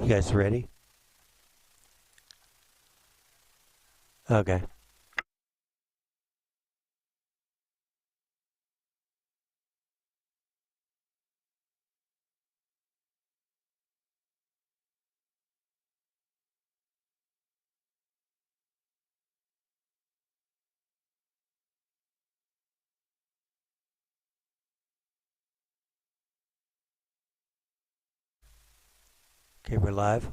You guys ready? Okay. Okay, we're live.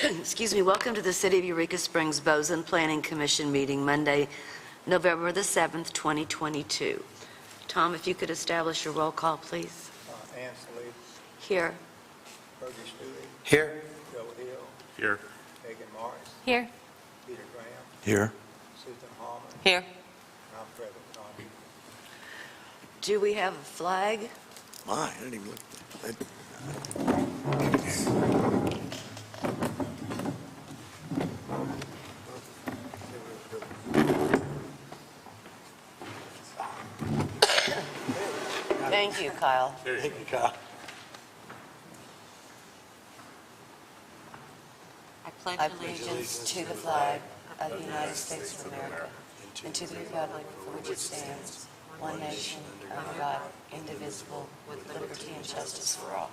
Excuse me, welcome to the City of Eureka Springs Boson Planning Commission meeting, Monday, November the 7th, 2022. Tom, if you could establish your roll call, please. Ann Sallee, Here. Fergie Stewie, Here. Joe Hill, Here. Megan Morris, Here. Peter Graham, Here. Susan Hallman, Here. and I'm Fred O'Connor. Do we have a flag? My, I didn't even look. Thank you, Kyle. Thank you, Kyle. I pledge allegiance to the flag of the United States of America and to the republic for which it stands, one nation, under God, indivisible, with liberty and justice for all.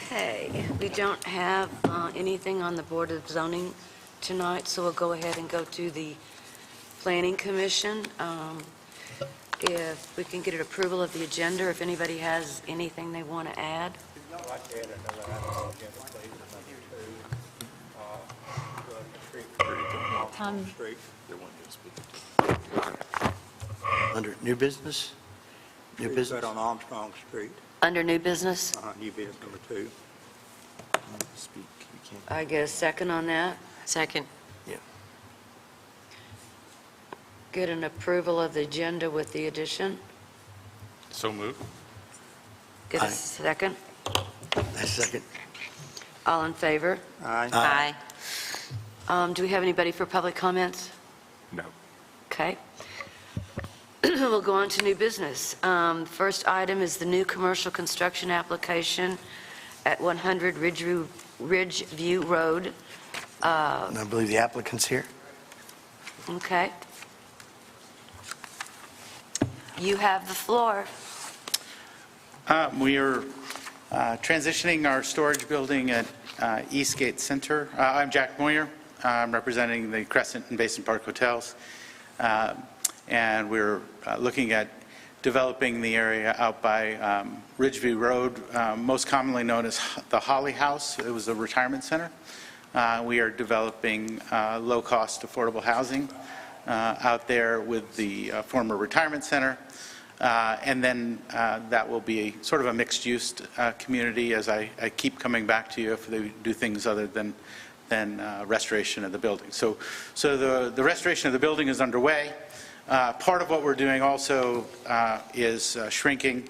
Okay, we don't have anything on the Board of Zoning tonight, so we'll go ahead and go to the Planning Commission. If we can get an approval of the agenda, if anybody has anything they want to add. I'd like to add another item on the agenda, please, number 2. Tom. Street. Under new business? New Street business? cut on Armstrong Street, Under new business, new business number 2. Speak. You can't. I get a second on that. Second. Yeah. Get an approval of the agenda with the addition. So moved. Get a Aye. second. I second. All in favor? Aye. Aye. Do we have anybody for public comments? No. Okay. We'll go on to new business. First item is the new commercial construction application at 100 Ridgeview Road. And I believe the applicant's here. Okay. You have the floor. We are transitioning our storage building at Eastgate Center. I'm Jack Moyer. I'm representing the Crescent and Basin Park Hotels. And we're looking at developing the area out by Ridgeview Road, most commonly known as the Holly House. It was a retirement center. We are developing low-cost, affordable housing out there with the former retirement center. And then that will be sort of a mixed-use community, as I keep coming back to you if they do things other than restoration of the building. So the restoration of the building is underway. Part of what we're doing also is shrinking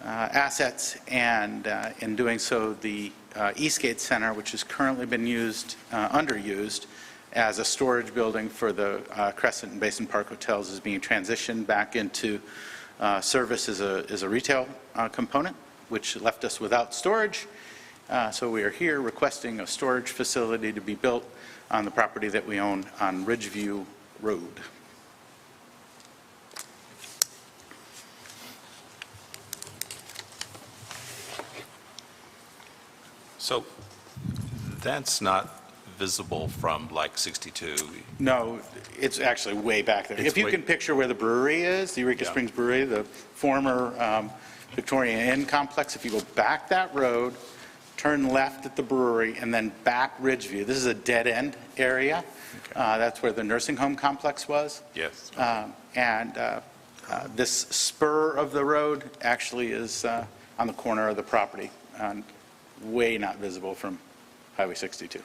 assets, and in doing so, the Eastgate Center, which has currently been underused as a storage building for the Crescent and Basin Park Hotels, is being transitioned back into service as a retail component, which left us without storage. So we are here requesting a storage facility to be built on the property that we own on Ridgeview Road. So that's not visible from like 62. No, it's actually way back there. It's If you way- can picture where the brewery is, the Eureka Yeah. Springs Brewery, the former Victorian Inn complex, if you go back that road, turn left at the brewery, and then back Ridgeview, this is a dead-end area. That's where the nursing home complex was. Yes. And this spur of the road actually is on the corner of the property, and way not visible from Highway 62.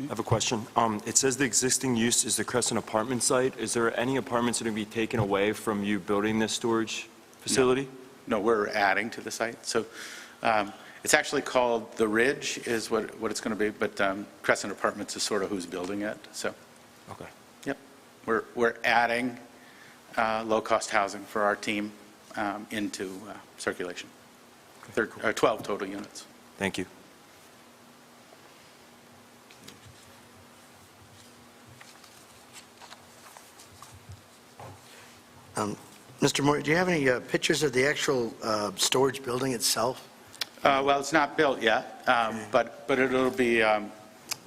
I have a question. It says the existing use is the Crescent apartment site. Is there any apartments that are going to be taken away from you building this storage facility? No, we're adding to the site. So it's actually called The Ridge is what it's going to be, but Crescent Apartments is sort of who's building it. So, Okay. yep, we're adding low-cost housing for our team into circulation. 12 total units. Thank you. Mr. Moore, do you have any pictures of the actual storage building itself? Well, it's not built yet, but it'll be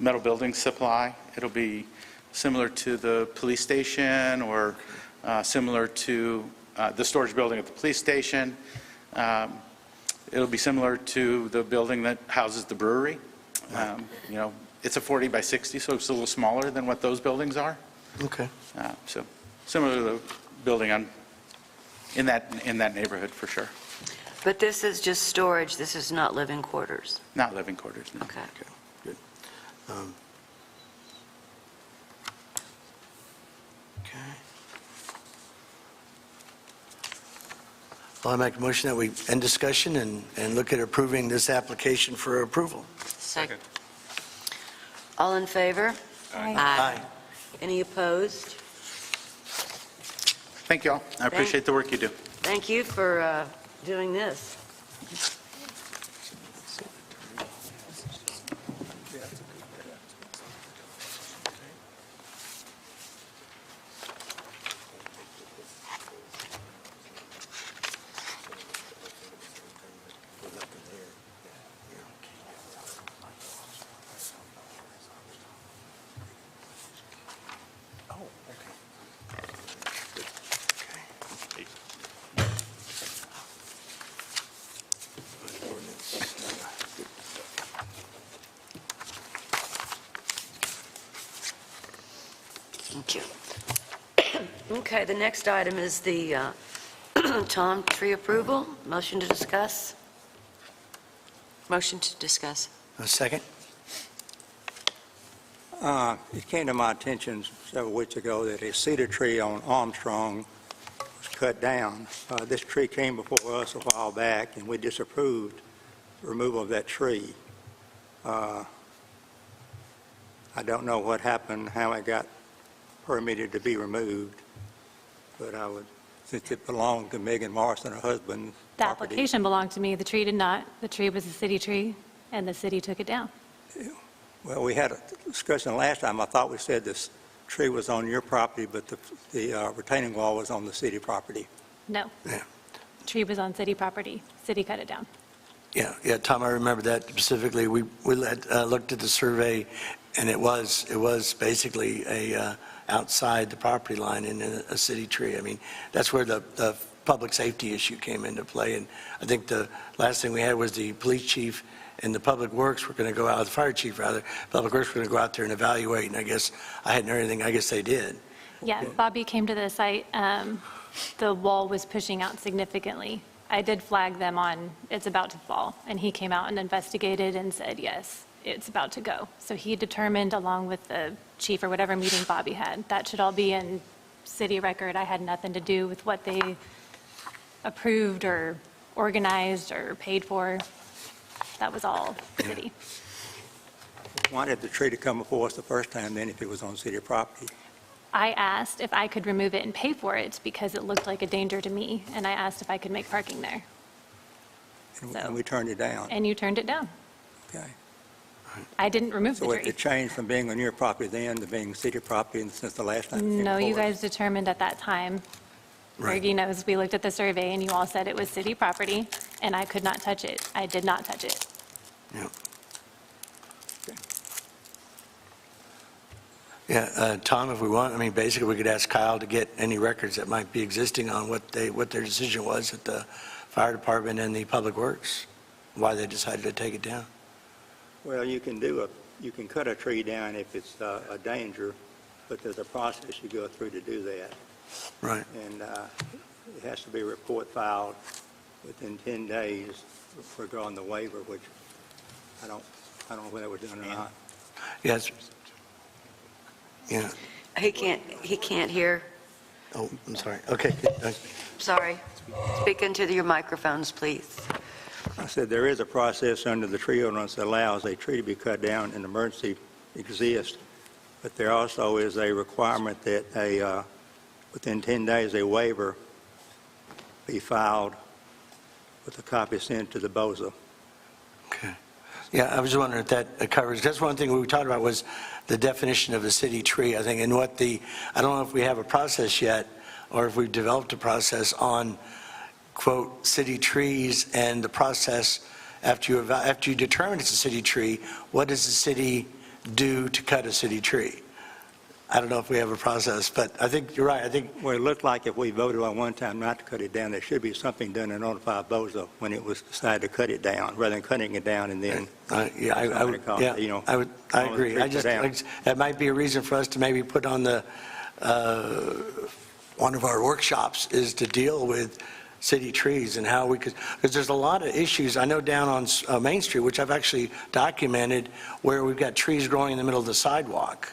metal building supply. It'll be similar to the police station or similar to the storage building at the police station. It'll be similar to the building that houses the brewery. It's a 40 by 60, so it's a little smaller than what those buildings are. Okay. So similar to the building in that neighborhood, for sure. But this is just storage, this is not living quarters. Not living quarters, no. Okay. Okay, good. Okay. Well, I make a motion that we end discussion and look at approving this application for approval. Second. All in favor? Aye. Any opposed? Thank you all. I appreciate the work you do. Thank you for doing this. Thank you. Okay, the next item is the Tom tree approval. Motion to discuss? Motion to discuss. A second? It came to my attention several weeks ago that a cedar tree on Armstrong was cut down. This tree came before us a while back, and we disapproved the removal of that tree. I don't know what happened, how it got permitted to be removed, but since it belonged to Megan Morrison, her husband. The application belonged to me, the tree did not. The tree was a city tree, and the city took it down. Well, we had a discussion last time. I thought we said this tree was on your property, but the retaining wall was on the city property. No. Yeah. The tree was on city property. City cut it down. Yeah, Tom, I remember that specifically. We looked at the survey, and it was basically outside the property line in a city tree. I mean, that's where the public safety issue came into play, and I think the last thing we had was the police chief and the public works were going to go out, the fire chief rather, public works were going to go out there and evaluate, and I guess I hadn't heard anything. I guess they did. Yeah, Bobby came to the site. The wall was pushing out significantly. I did flag them on, it's about to fall, and he came out and investigated and said, yes, it's about to go. So he determined, along with the chief or whatever meeting Bobby had, that should all be in city record. I had nothing to do with what they approved or organized or paid for. That was all city. Why did the tree to come before us the first time then if it was on city property? I asked if I could remove it and pay for it because it looked like a danger to me, and I asked if I could make parking there. And we turned it down. And you turned it down. Okay. I didn't remove the So tree. it changed from being on your property then to being city property since the last time? it came No, you before us? guys determined at that time, Right. Fergie knows, we looked at the survey and you all said it was city property and I could not touch it. I did not touch it. Yeah. Yeah, Tom, if we want, I mean, basically, we could ask Kyle to get any records that might be existing on what their decision was at the fire department and the public works, why they decided to take it down. Well, you can cut a tree down if it's a danger, but there's a process you go through to do that. Right. And it has to be a report filed within 10 days regarding the waiver, which I don't know whether that was done or not. Yes. Yeah. He can't hear. Oh, I'm sorry. Okay. Sorry. Speak into your microphones, please. I said there is a process under the tree ordinance that allows a tree to be cut down in emergency exist, but there also is a requirement that a within 10 days, a waiver be filed with a copy sent to the BOZA. Okay. Yeah, I was wondering if that covers, that's one thing we talked about was the definition of a city tree, I think, and what I don't know if we have a process yet, or if we've developed a process on, quote, city trees, and the process after you determine it's a city tree, what does the city do to cut a city tree? I don't know if we have a process, but I think you're right. I think, Well, it looked like if we voted on one time not to cut it down, there should be something done to notify BOZA when it was decided to cut it down, rather than cutting it down and then yeah, I would, yeah, I agree. That might be a reason for us to maybe put on the, one of our workshops is to deal with city trees and how we could, because there's a lot of issues. I know down on Main Street, which I've actually documented, where we've got trees growing in the middle of the sidewalk.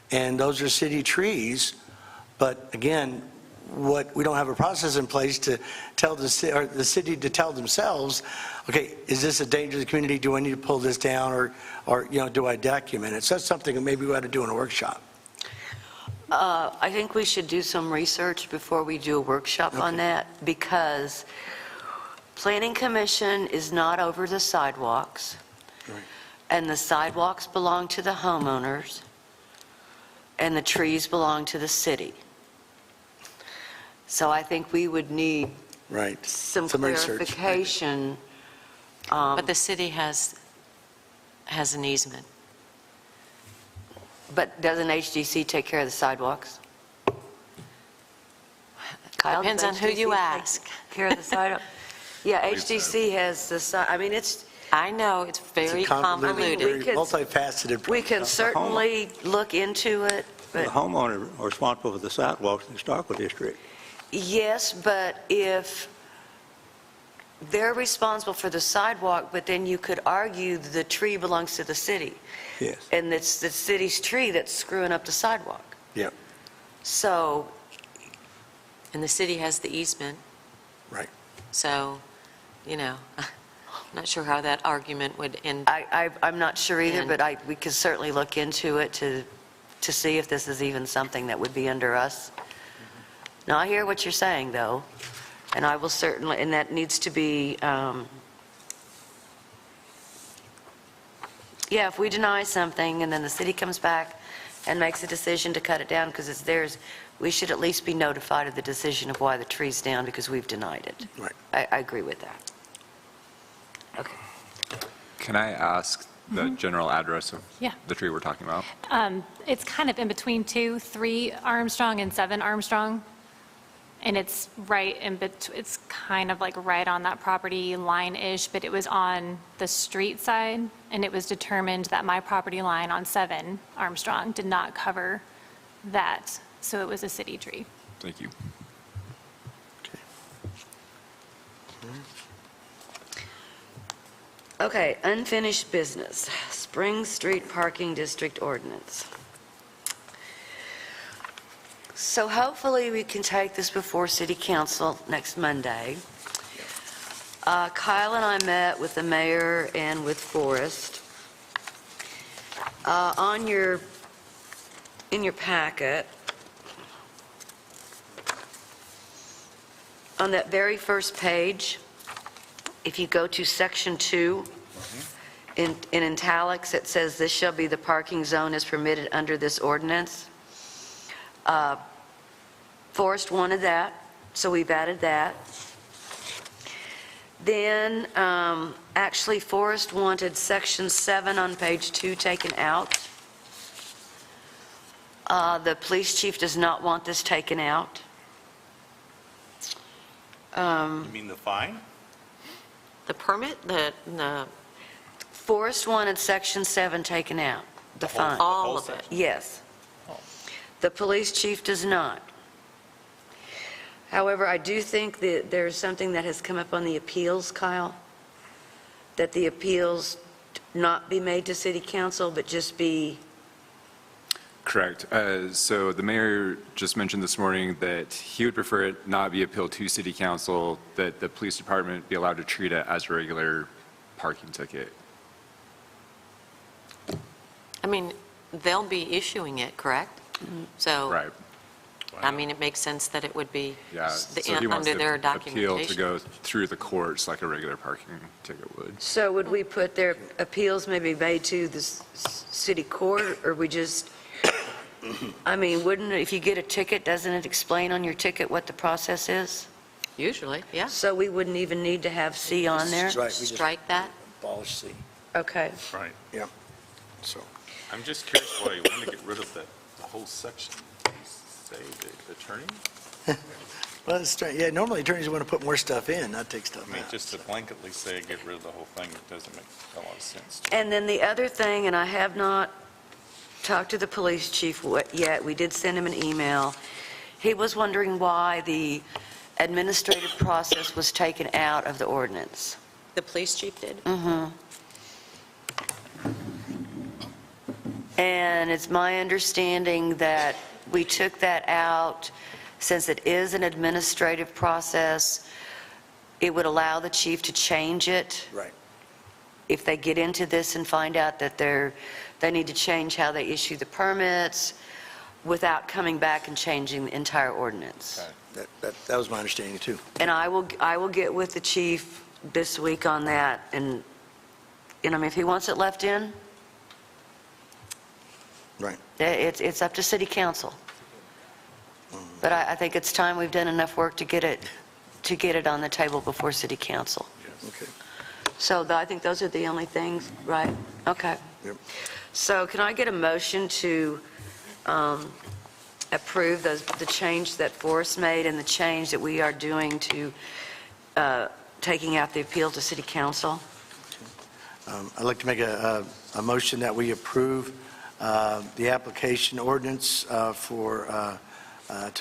And those are city trees, but again, we don't have a process in place to tell the city to tell themselves, okay, is this a danger to the community? Do I need to pull this down, or do I document it? So that's something that maybe we ought to do in a workshop. I think we should do some research before we do a workshop on that, because Planning Commission is not over the sidewalks, Right. and the sidewalks belong to the homeowners, and the trees belong to the city. So I think we would need Right. some research. clarification. But the city has an easement. But doesn't HDC take care of the sidewalks? Kyle, Depends does on who you HDC take ask. Care of the sidewalk? Yeah, believe so. HDC has the, I mean, it's, I know, it's very It's a convoluted, convoluted. could- multifaceted. we can certainly look into it, The but, homeowner are responsible for the sidewalks in the Starkville district. yes, but if they're responsible for the sidewalk, but then you could argue the tree belongs to the city, Yes. and it's the city's tree that's screwing up the sidewalk. Yep. So, And the city has the easement. Right. So, I'm not sure how that argument would end. I'm not sure either, And- but we could certainly look into it to see if this is even something that would be under us. Now, I hear what you're saying, though, and I will certainly, and that needs to be, yeah, if we deny something and then the city comes back and makes a decision to cut it down because it's theirs, we should at least be notified of the decision of why the tree's down because we've denied it. Right. I agree with that. Okay. Can I ask the general address of Yeah. the tree we're talking about? It's kind of in between 3 Armstrong and 7 Armstrong. And it's right in between, it's kind of like right on that property line-ish, but it was on the street side, and it was determined that my property line on 7 Armstrong did not cover that, so it was a city tree. Thank you. Okay, unfinished business, Spring Street Parking District Ordinance. So hopefully we can take this before City Council next Monday. Kyle and I met with the mayor and with Forrest. In your packet, on that very first page, if you go to section 2, in italics, it says, "This shall be the parking zone as permitted under this ordinance." Forrest wanted that, so we've added that. Then, actually, Forrest wanted section 7 on page 2 taken out. The police chief does not want this taken out. You mean the fine? The permit, the Forrest wanted section 7 taken out, the fine. all of it. Yes. The police chief does not. However, I do think that there's something that has come up on the appeals, Kyle, that the appeals not be made to city council, but just be, Correct. So the mayor just mentioned this morning that he would prefer it not be appealed to city council, that the police department be allowed to treat it as a regular parking ticket. I mean, they'll be issuing it, correct? So Right. I mean, it makes sense that it would be Yeah, so he wants under their the appeal to documentation. go through the courts like a regular parking ticket would. So would we put their appeals maybe made to the city court, or we just, I mean, wouldn't, if you get a ticket, doesn't it explain on your ticket what the process is? Usually, yeah. So we wouldn't even need to have C on there? Right, we just Strike that. abolish C. Okay. Right. So, I'm just curious why you wanted to get rid of the whole section. Say the attorney? well, yeah, normally attorneys want to put more stuff in, not take I stuff mean, out. just to blanketly say get rid of the whole thing, it doesn't make a lot of sense. And then the other thing, and I have not talked to the police chief yet, we did send him an email. He was wondering why the administrative process was taken out of the ordinance. The police chief did? Mm-hmm. And it's my understanding that we took that out since it is an administrative process. It would allow the chief to change it. Right. If they get into this and find out that they need to change how they issue the permits without coming back and changing the entire ordinance. That was my understanding, too. And I will get with the chief this week on that, and, I mean, if he wants it left in, Right. it's up to city council. But I think it's time we've done enough work to get it on the table before city council. Okay. So I think those are the only things, right? Okay. Yep. So can I get a motion to approve the change that Forrest made and the change that we are doing to taking out the appeal to city council? I'd like to make a motion that we approve the application ordinance to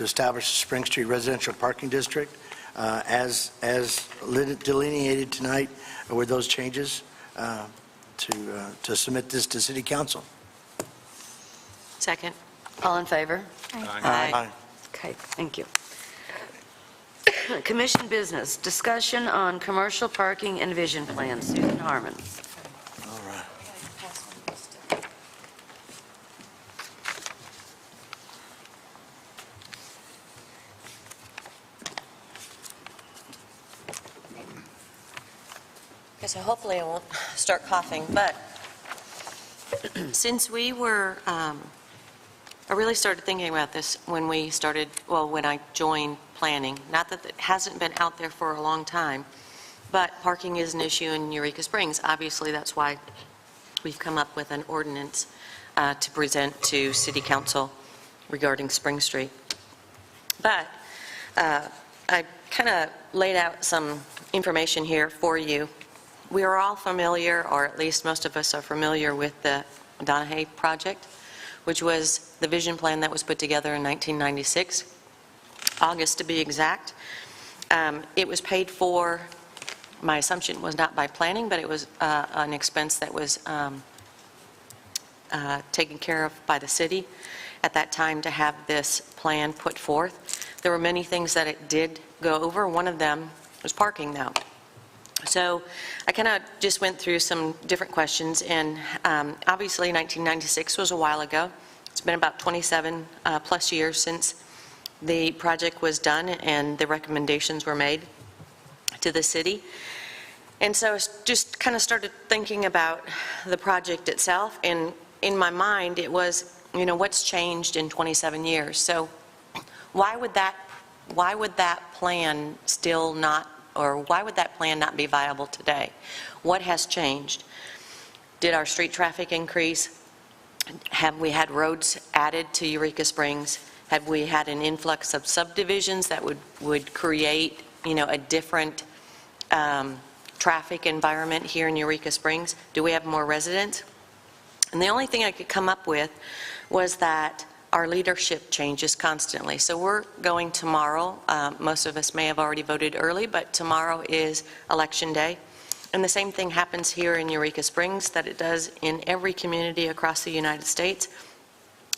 establish the Spring Street Residential Parking District as delineated tonight with those changes to submit this to City Council. Second. All in favor? Aye. Okay, thank you. Commission business, discussion on commercial parking and vision plan. Susan Harmon. All right. Okay, so hopefully I won't start coughing, but since we were, I really started thinking about this when we started, well, when I joined planning. Not that it hasn't been out there for a long time, but parking is an issue in Eureka Springs. Obviously, that's why we've come up with an ordinance to present to City Council regarding Spring Street. But I kind of laid out some information here for you. We are all familiar, or at least most of us are familiar with the Donahue project, which was the vision plan that was put together in 1996, August to be exact. It was paid for, my assumption was not by planning, but it was an expense that was taken care of by the city at that time to have this plan put forth. There were many things that it did go over. One of them was parking, though. So I kind of just went through some different questions, and obviously 1996 was a while ago. It's been about 27 plus years since the project was done and the recommendations were made to the city. And so I just kind of started thinking about the project itself, and in my mind it was, what's changed in 27 years? So why would that plan still not, or why would that plan not be viable today? What has changed? Did our street traffic increase? Have we had roads added to Eureka Springs? Have we had an influx of subdivisions that would create, a different traffic environment here in Eureka Springs? Do we have more residents? And the only thing I could come up with was that our leadership changes constantly. So we're going tomorrow. Most of us may have already voted early, but tomorrow is Election Day. And the same thing happens here in Eureka Springs that it does in every community across the United States.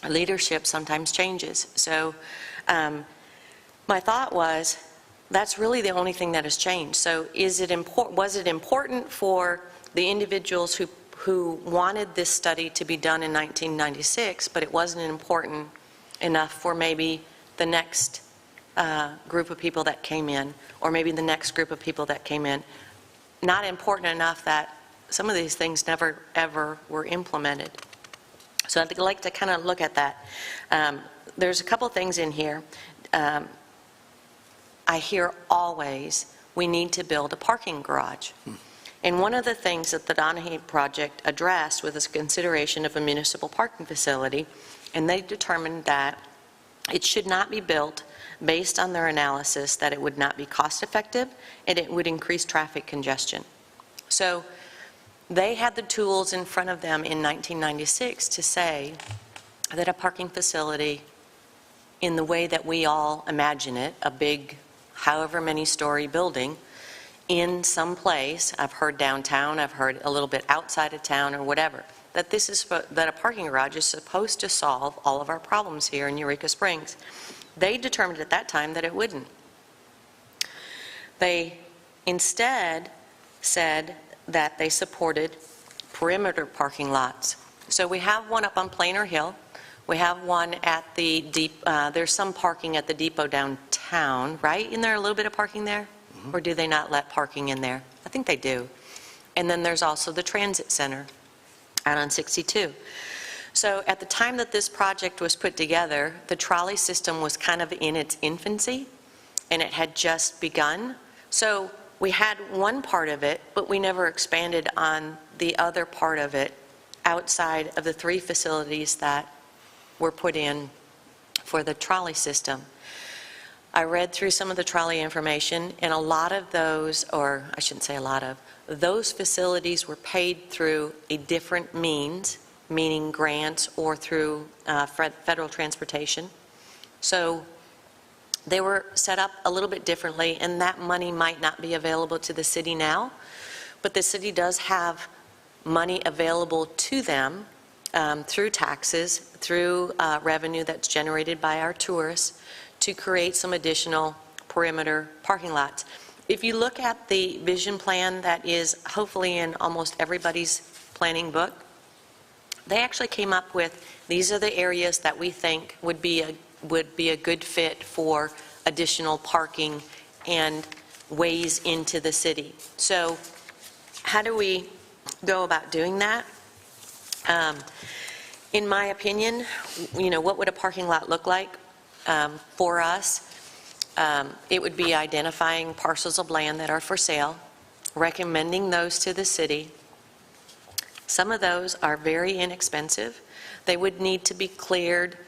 Leadership sometimes changes. So my thought was, that's really the only thing that has changed. So was it important for the individuals who wanted this study to be done in 1996, but it wasn't important enough for maybe the next group of people that came in, or maybe the next group of people that came in, not important enough that some of these things never, ever were implemented. So I'd like to kind of look at that. There's a couple things in here. I hear always, we need to build a parking garage. And one of the things that the Donahue project addressed was this consideration of a municipal parking facility, and they determined that it should not be built based on their analysis that it would not be cost-effective and it would increase traffic congestion. So they had the tools in front of them in 1996 to say that a parking facility, in the way that we all imagine it, a big, however many story building, in some place, I've heard downtown, I've heard a little bit outside of town or whatever, that that a parking garage is supposed to solve all of our problems here in Eureka Springs. They determined at that time that it wouldn't. They instead said that they supported perimeter parking lots. So we have one up on Plainer Hill. We have one at the there's some parking at the depot downtown, right? Isn't there a little bit of parking there? Or do they not let parking in there? I think they do. And then there's also the transit center out on 62. So at the time that this project was put together, the trolley system was kind of in its infancy, and it had just begun. So we had one part of it, but we never expanded on the other part of it outside of the 3 facilities that were put in for the trolley system. I read through some of the trolley information, and a lot of those, or I shouldn't say a lot of, those facilities were paid through a different means, meaning grants or through federal transportation. So they were set up a little bit differently, and that money might not be available to the city now, but the city does have money available to them through taxes, through revenue that's generated by our tourists, to create some additional perimeter parking lots. If you look at the vision plan that is hopefully in almost everybody's planning book, they actually came up with, these are the areas that we think would be a good fit for additional parking and ways into the city. So how do we go about doing that? In my opinion, what would a parking lot look like? For us, it would be identifying parcels of land that are for sale, recommending those to the city. Some of those are very inexpensive. They would need to be cleared.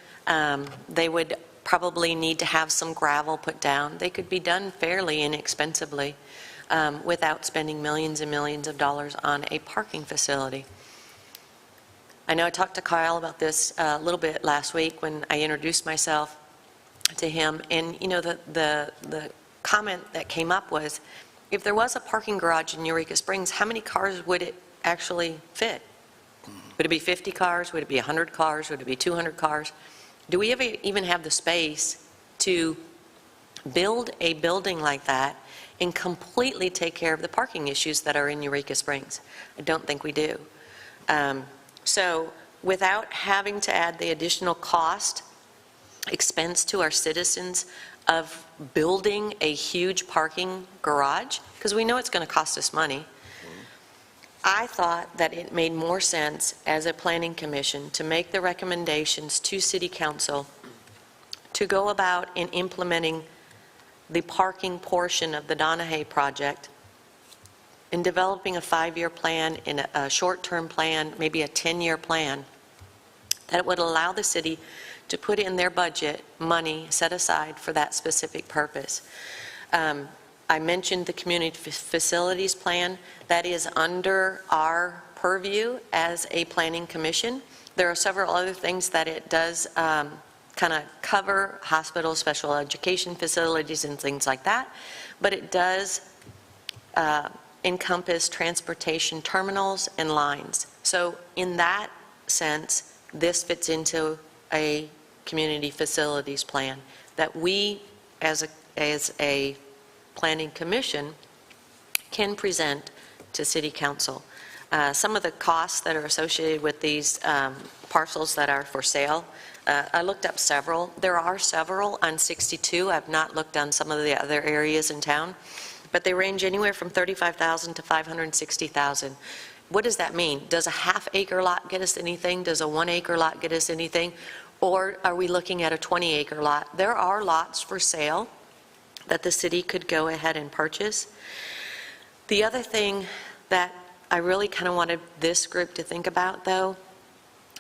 They would probably need to have some gravel put down. They could be done fairly inexpensively without spending millions and millions of dollars on a parking facility. I know I talked to Kyle about this a little bit last week when I introduced myself to him, and the comment that came up was, if there was a parking garage in Eureka Springs, how many cars would it actually fit? Would it be 50 cars? Would it be 100 cars? Would it be 200 cars? Do we ever even have the space to build a building like that and completely take care of the parking issues that are in Eureka Springs? I don't think we do. So without having to add the additional cost, expense to our citizens of building a huge parking garage, because we know it's going to cost us money, I thought that it made more sense as a planning commission to make the recommendations to City Council to go about in implementing the parking portion of the Donahue project and developing a 5-year plan and a short-term plan, maybe a 10-year plan, that would allow the city to put in their budget money set aside for that specific purpose. I mentioned the community facilities plan. That is under our purview as a planning commission. There are several other things that it does kind of cover, hospitals, special education facilities, and things like that. But it does encompass transportation terminals and lines. So in that sense, this fits into a community facilities plan that we, as a planning commission, can present to City Council. Some of the costs that are associated with these parcels that are for sale, I looked up several. There are several on 62. I've not looked on some of the other areas in town, but they range anywhere from $35,000 to $560,000. What does that mean? Does a half-acre lot get us anything? Does a 1-acre lot get us anything? Or are we looking at a 20-acre lot? There are lots for sale that the city could go ahead and purchase. The other thing that I really kind of wanted this group to think about, though,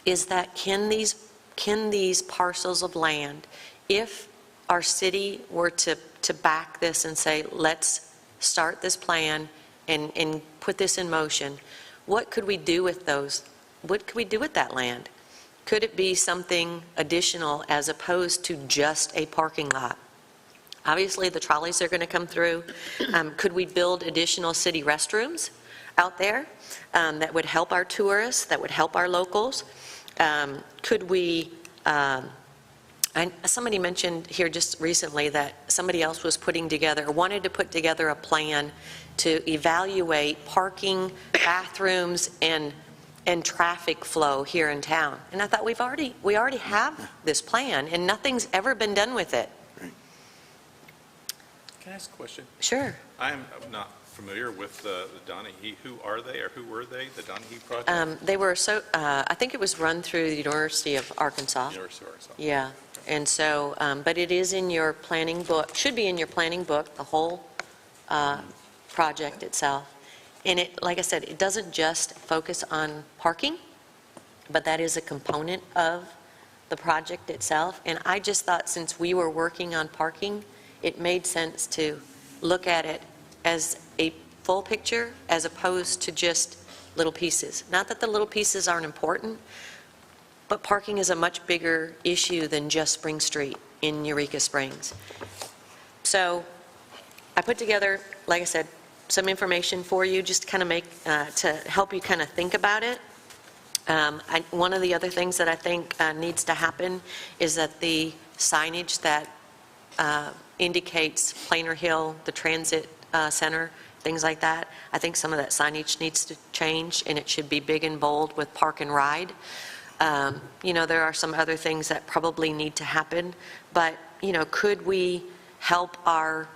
is that can these parcels of land, if our city were to back this and say, let's start this plan and put this in motion, what could we do with those? What could we do with that land? Could it be something additional as opposed to just a parking lot? Obviously, the trolleys are going to come through. Could we build additional city restrooms out there that would help our tourists, that would help our locals? Could we, somebody mentioned here just recently that somebody else was wanted to put together a plan to evaluate parking, bathrooms, and traffic flow here in town. And I thought we already have this plan, and nothing's ever been done with it. Can I ask a question? Sure. I'm not familiar with the Donahue. Who are they, or who were they, the Donahue project? They were, I think it was run through the University of Arkansas. University of Arkansas. Yeah, and so, but it is in your planning book, should be in your planning book, the whole project itself. And it, like I said, it doesn't just focus on parking, but that is a component of the project itself. And I just thought, since we were working on parking, it made sense to look at it as a full picture as opposed to just little pieces. Not that the little pieces aren't important, but parking is a much bigger issue than just Spring Street in Eureka Springs. So I put together, like I said, some information for you, just to kind of to help you kind of think about it. One of the other things that I think needs to happen is that the signage that indicates Plainer Hill, the transit center, things like that, I think some of that signage needs to change, and it should be big and bold with Park and Ride. You know, there are some other things that probably need to happen, but, you know, could we help our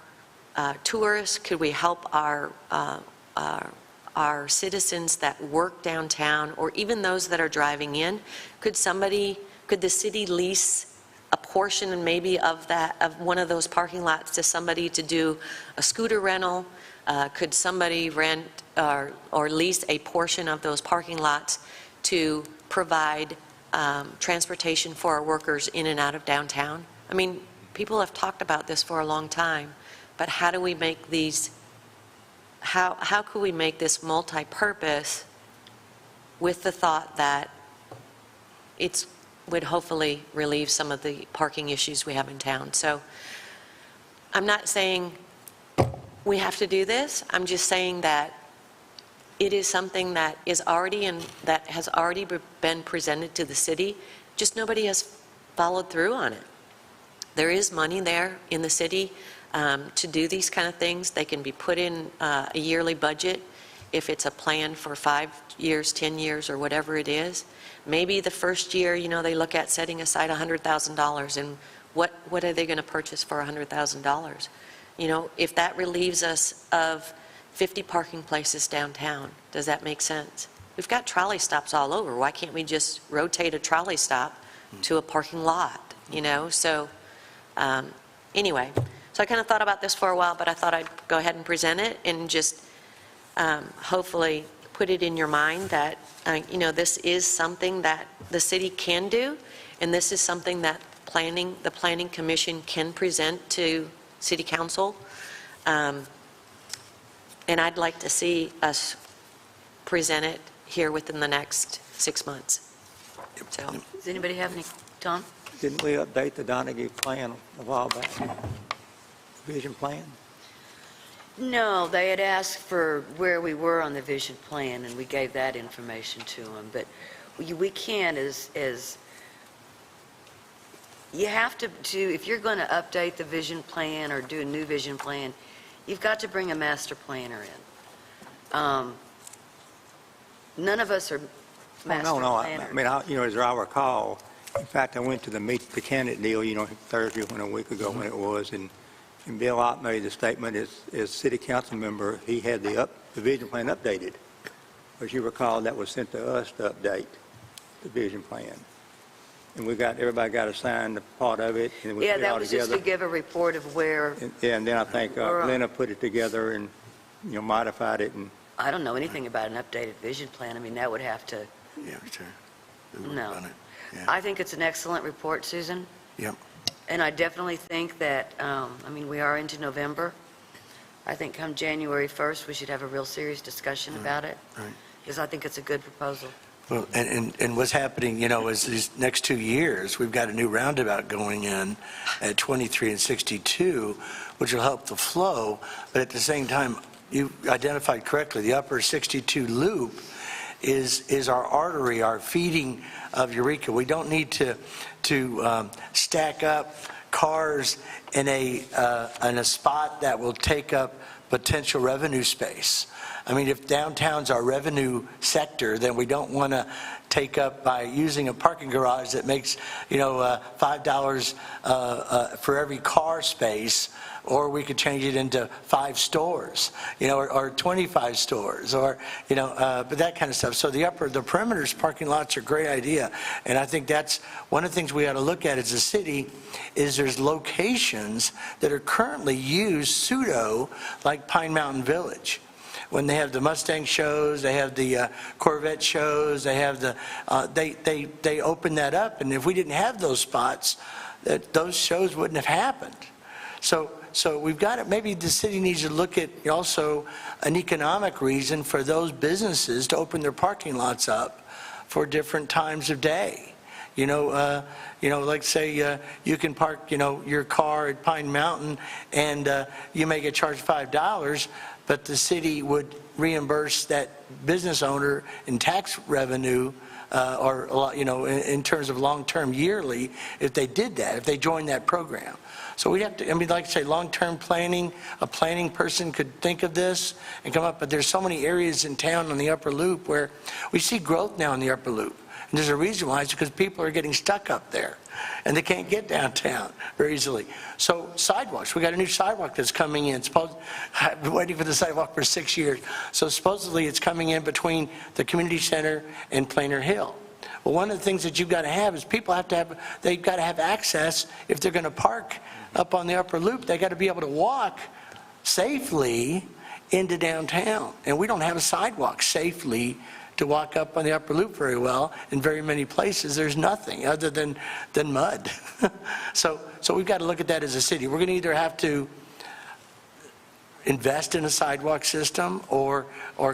tourists? Could we help our citizens that work downtown, or even those that are driving in? Could the city lease a portion, and maybe of one of those parking lots, to somebody to do a scooter rental? Could somebody rent or lease a portion of those parking lots to provide transportation for our workers in and out of downtown? I mean, people have talked about this for a long time, but how do we make these, how could we make this multi-purpose with the thought that it would hopefully relieve some of the parking issues we have in town? So I'm not saying we have to do this. I'm just saying that it is something that is already that has already been presented to the city, just nobody has followed through on it. There is money there in the city to do these kind of things. They can be put in a yearly budget if it's a plan for 5 years, 10 years, or whatever it is. Maybe the first year, you know, they look at setting aside $100,000, and what are they going to purchase for $100,000? You know, if that relieves us of 50 parking places downtown, does that make sense? We've got trolley stops all over. Why can't we just rotate a trolley stop to a parking lot, you know? So anyway, so I kind of thought about this for a while, but I thought I'd go ahead and present it and just hopefully put it in your mind that, you know, this is something that the city can do, and this is something that the Planning Commission can present to City Council. And I'd like to see us present it here within the next 6 months. So, Does anybody have any, Tom? Didn't we update the Donahue plan a while back? Vision plan? No, they had asked for where we were on the vision plan, and we gave that information to them. But we can't, as you have to, if you're going to update the vision plan or do a new vision plan, you've got to bring a master planner in. None of us are master No. planners. I mean, you know, as I recall, In fact, I went to the Meet the Candidate deal, Thursday, a week ago when it was, and Bill Ott made the statement as city council member, he had the vision plan updated. As you recall, that was sent to us to update the vision plan. And everybody got assigned a part of it, and we Yeah, put it all that was just together. to give a report of where, And then I think Lena put it together and, modified it, and I don't know anything about an updated vision plan. I mean, that would have to, Yeah, sure. No. Yeah. I think it's an excellent report, Susan. Yep. And I definitely think that, we are into November. I think come January 1st, we should have a real serious discussion about it, right. because I think it's a good proposal. Well, and what's happening, is these next 2 years, we've got a new roundabout going in at 23 and 62, which will help the flow, but at the same time, you identified correctly, the upper 62 loop is our artery, our feeding of Eureka. We don't need to stack up cars in a spot that will take up potential revenue space. I mean, if downtown's our revenue sector, then we don't want to take up by using a parking garage that makes, $5 for every car space, or we could change it into 5 stores, or 25 stores, or, but that kind of stuff. So the perimeter's parking lots are a great idea. And I think that's one of the things we ought to look at as a city is there's locations that are currently used pseudo like Pine Mountain Village. When they have the Mustang shows, they have the Corvette shows, they have they open that up, and if we didn't have those spots, those shows wouldn't have happened. So we've got it. Maybe the city needs to look at also an economic reason for those businesses to open their parking lots up for different times of day. Like say you can park, your car at Pine Mountain, and you may get charged $5, but the city would reimburse that business owner in tax revenue, or in terms of long-term yearly, if they did that, if they joined that program. So we'd have to, like I say, long-term planning, a planning person could think of this and come up, but there's so many areas in town on the Upper Loop where we see growth now in the Upper Loop. And there's a reason why. It's because people are getting stuck up there, and they can't get downtown very easily. So sidewalks, we got a new sidewalk that's coming in. I've been waiting for the sidewalk for 6 years. So supposedly it's coming in between the community center and Plainer Hill. Well, one of the things that you've got to have is people they've got to have access. If they're going to park up on the Upper Loop, they got to be able to walk safely into downtown. And we don't have a sidewalk safely to walk up on the Upper Loop very well. In very many places, there's nothing other than mud. So we've got to look at that as a city. We're going to either have to invest in a sidewalk system or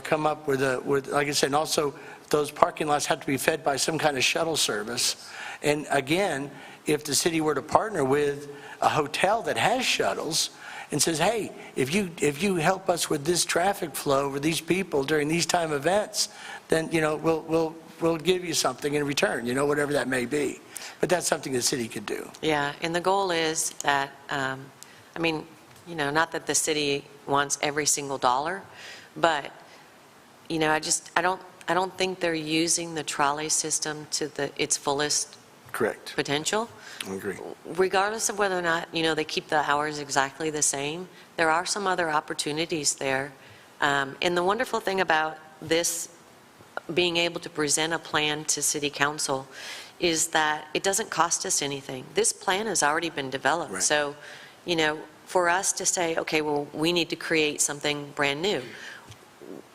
come up with like I said, and also those parking lots have to be fed by some kind of shuttle service. And again, if the city were to partner with a hotel that has shuttles and says, hey, if you help us with this traffic flow over these people during these time events, then we'll give you something in return, whatever that may be. But that's something the city could do. Yeah, and the goal is that, not that the city wants every single dollar, but, I don't think they're using the trolley system to its fullest Correct. potential. I agree. Regardless of whether or not, they keep the hours exactly the same, there are some other opportunities there. And the wonderful thing about this being able to present a plan to City Council is that it doesn't cost us anything. This plan has already been developed. Right. So, for us to say, okay, well, we need to create something brand new,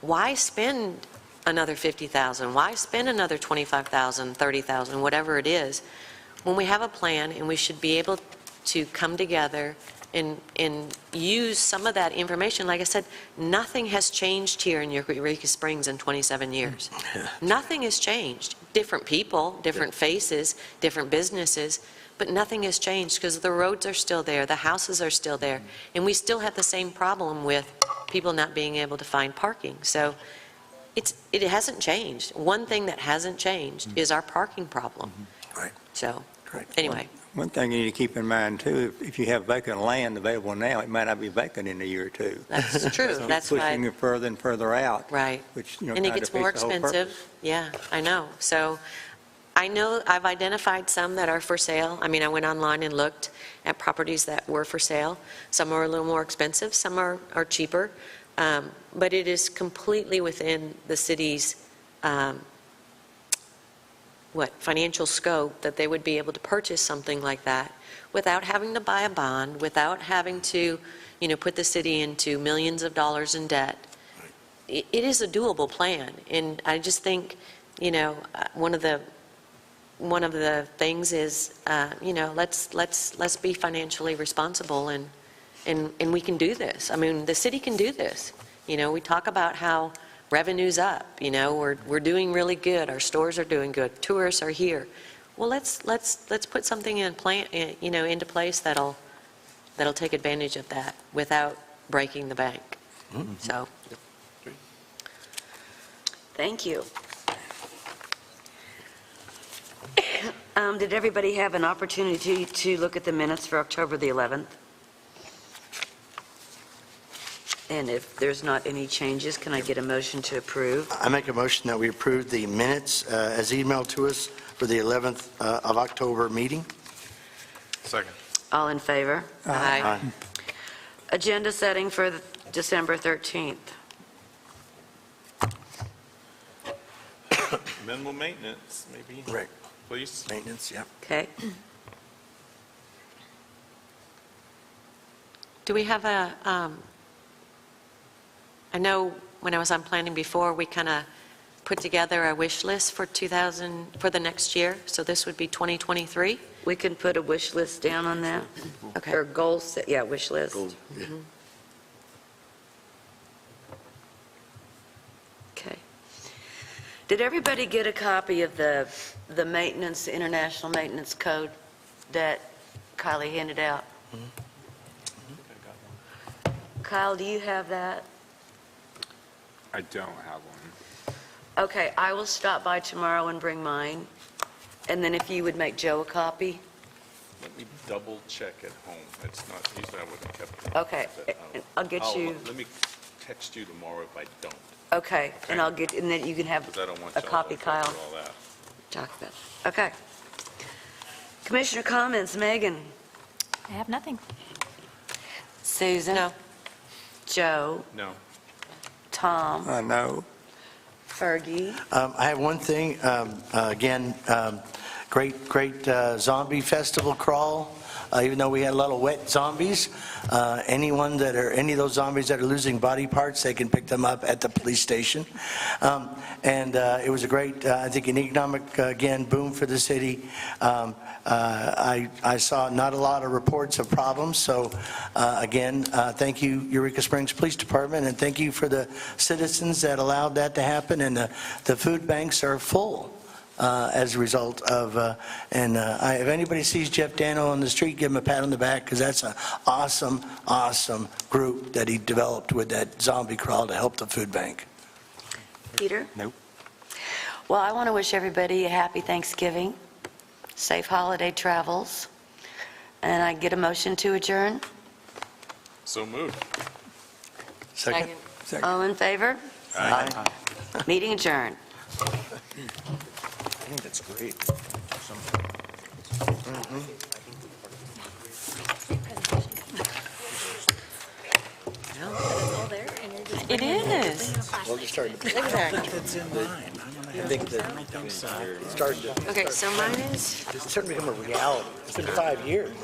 why spend another $50,000? Why spend another $25,000, $30,000, whatever it is, when we have a plan and we should be able to come together and use some of that information? Like I said, nothing has changed here in Eureka Springs in 27 years. Nothing has changed. Different people, different faces, different businesses, but nothing has changed because the roads are still there, the houses are still there, and we still have the same problem with people not being able to find parking. So it hasn't changed. One thing that hasn't changed is our parking problem. Right. So, Correct. anyway. one thing you need to keep in mind too, if you have vacant land available now, it might not be vacant in a year or two. That's true. So That's pushing why, it further and further out, right. which, And it kind of gets more defeats the whole expensive. purpose. Yeah, I know. So I know I've identified some that are for sale. I mean, I went online and looked at properties that were for sale. Some are a little more expensive, some are cheaper. But it is completely within the city's, financial scope that they would be able to purchase something like that without having to buy a bond, without having to, put the city into millions of dollars in debt. It is a doable plan, and I just think, one of the things is, let's be financially responsible, and we can do this. I mean, the city can do this. We talk about how revenue's up, we're doing really good, our stores are doing good, tourists are here. Well, let's put something into place that'll take advantage of that without breaking the bank. So, Thank you. Did everybody have an opportunity to look at the minutes for October the 11th? And if there's not any changes, can I get a motion to approve? I make a motion that we approve the minutes as emailed to us for the 11th of October meeting. Second. All in favor? Aye. Agenda setting for December 13th. Minimal maintenance, maybe, Right. please. Maintenance, yeah. Okay. Do we have I know when I was on planning before, we kind of put together a wish list for the next year, so this would be 2023? We can put a wish list down on that? Okay. Or goal set, yeah, wish list. Yeah. Okay. Did everybody get a copy of the maintenance, international maintenance code that Kylie handed out? Kyle, do you have that? I don't have one. Okay, I will stop by tomorrow and bring mine, and then if you would make Joe a copy? Let me double check at home. It's not, usually I would have kept it. Okay, but, I'll get you, Let me text you tomorrow if I don't, okay, and and then you can have because I don't want a y'all copy, to go Kyle. through all that. Talk about, okay. Commissioner comments, Megan? I have nothing. Susan? No. Joe? No. Tom? No. Fergie? I have one thing, again, great zombie festival crawl, even though we had a lot of wet zombies. Any of those zombies that are losing body parts, they can pick them up at the police station. And it was a great, I think, an economic, again, boom for the city. I saw not a lot of reports of problems, so again, thank you, Eureka Springs Police Department, and thank you for the citizens that allowed that to happen, and the food banks are full as a result of, if anybody sees Jeff Dano on the street, give him a pat on the back, because that's an awesome, awesome group that he developed with that zombie crawl to help the food bank. Peter? Nope. Well, I want to wish everybody a happy Thanksgiving, safe holiday travels, and I get a motion to adjourn. So moved. Second? All in favor? Aye. Meeting adjourned. I think that's great. It is. Well, just started. Look at that. I think that it started to, Okay, so mine is it's starting to become a reality. It's been 5 years.